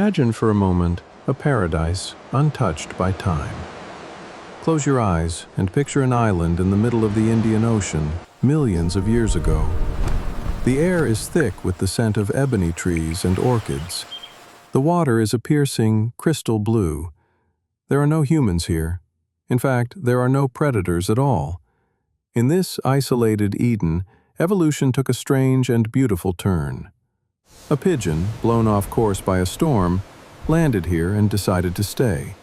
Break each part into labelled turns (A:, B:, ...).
A: Imagine for a moment a paradise untouched by time. Close your eyes and picture an island in the middle of the Indian Ocean millions of years ago. The air is thick with the scent of ebony trees and orchids. The water is a piercing crystal blue. There are no humans here. In fact, there are no predators at all. In this isolated Eden, evolution took a strange and beautiful turn. A pigeon, blown off course by a storm, landed here and decided to stay.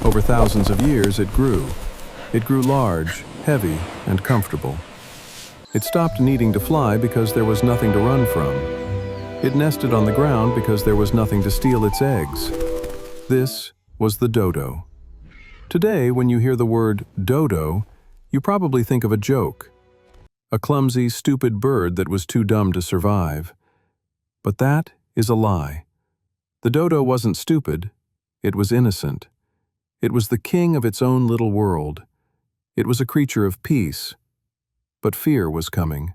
A: Over thousands of years it grew. It grew large, heavy, and comfortable. It stopped needing to fly because there was nothing to run from. It nested on the ground because there was nothing to steal its eggs. This was the dodo. Today, when you hear the word dodo, you probably think of a joke. A clumsy, stupid bird that was too dumb to survive. But that is a lie. The dodo wasn't stupid. It was innocent. It was the king of its own little world. It was a creature of peace. But fear was coming.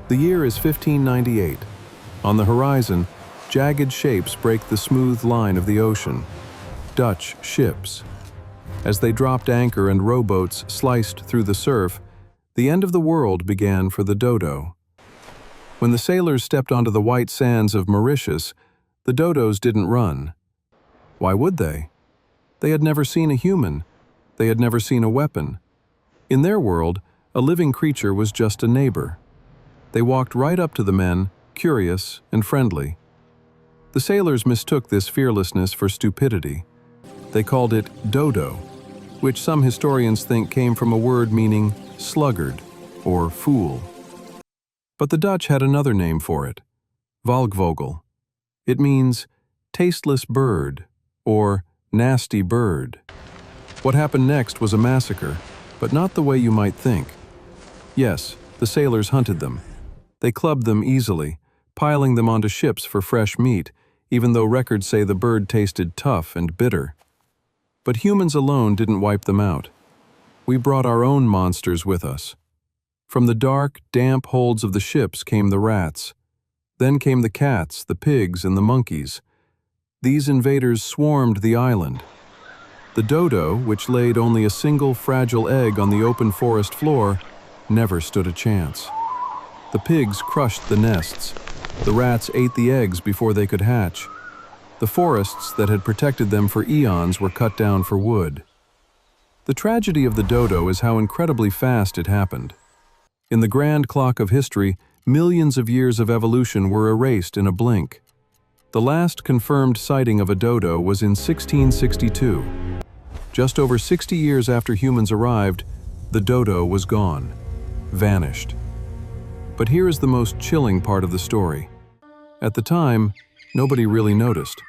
A: The year is 1598. On the horizon, jagged shapes break the smooth line of the ocean. Dutch ships. As they dropped anchor and rowboats sliced through the surf, the end of the world began for the dodo. When the sailors stepped onto the white sands of Mauritius, the dodos didn't run. Why would they? They had never seen a human. They had never seen a weapon. In their world, a living creature was just a neighbor. They walked right up to the men, curious and friendly. The sailors mistook this fearlessness for stupidity. They called it dodo, which some historians think came from a word meaning sluggard or fool. But the Dutch had another name for it, valkvogel. It means tasteless bird or nasty bird. What happened next was a massacre, but not the way you might think. Yes, the sailors hunted them. They clubbed them easily, piling them onto ships for fresh meat, even though records say the bird tasted tough and bitter. But humans alone didn't wipe them out. We brought our own monsters with us. From the dark, damp holds of the ships came the rats. Then came the cats, the pigs, and the monkeys. These invaders swarmed the island. The dodo, which laid only a single fragile egg on the open forest floor, never stood a chance. The pigs crushed the nests. The rats ate the eggs before they could hatch. The forests that had protected them for eons were cut down for wood. The tragedy of the dodo is how incredibly fast it happened. In the grand clock of history, millions of years of evolution were erased in a blink. The last confirmed sighting of a dodo was in 1662. Just over 60 years after humans arrived, the dodo was gone, vanished. But here is the most chilling part of the story. At the time, nobody really noticed.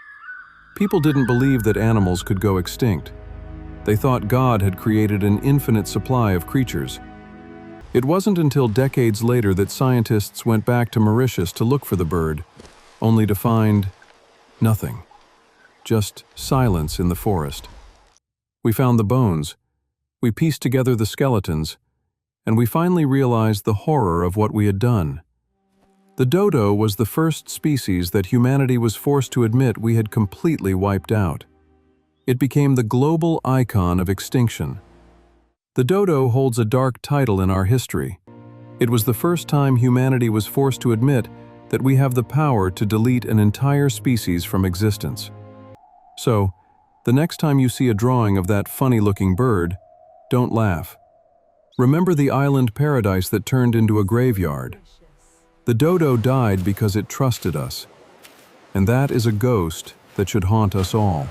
A: People didn't believe that animals could go extinct. They thought God had created an infinite supply of creatures. It wasn't until decades later that scientists went back to Mauritius to look for the bird, only to find nothing. Just silence in the forest. We found the bones. We pieced together the skeletons, and we finally realized the horror of what we had done. The dodo was the first species that humanity was forced to admit we had completely wiped out. It became the global icon of extinction. The dodo holds a dark title in our history. It was the first time humanity was forced to admit that we have the power to delete an entire species from existence. So, the next time you see a drawing of that funny-looking bird, don't laugh. Remember the island paradise that turned into a graveyard. The dodo died because it trusted us. And that is a ghost that should haunt us all.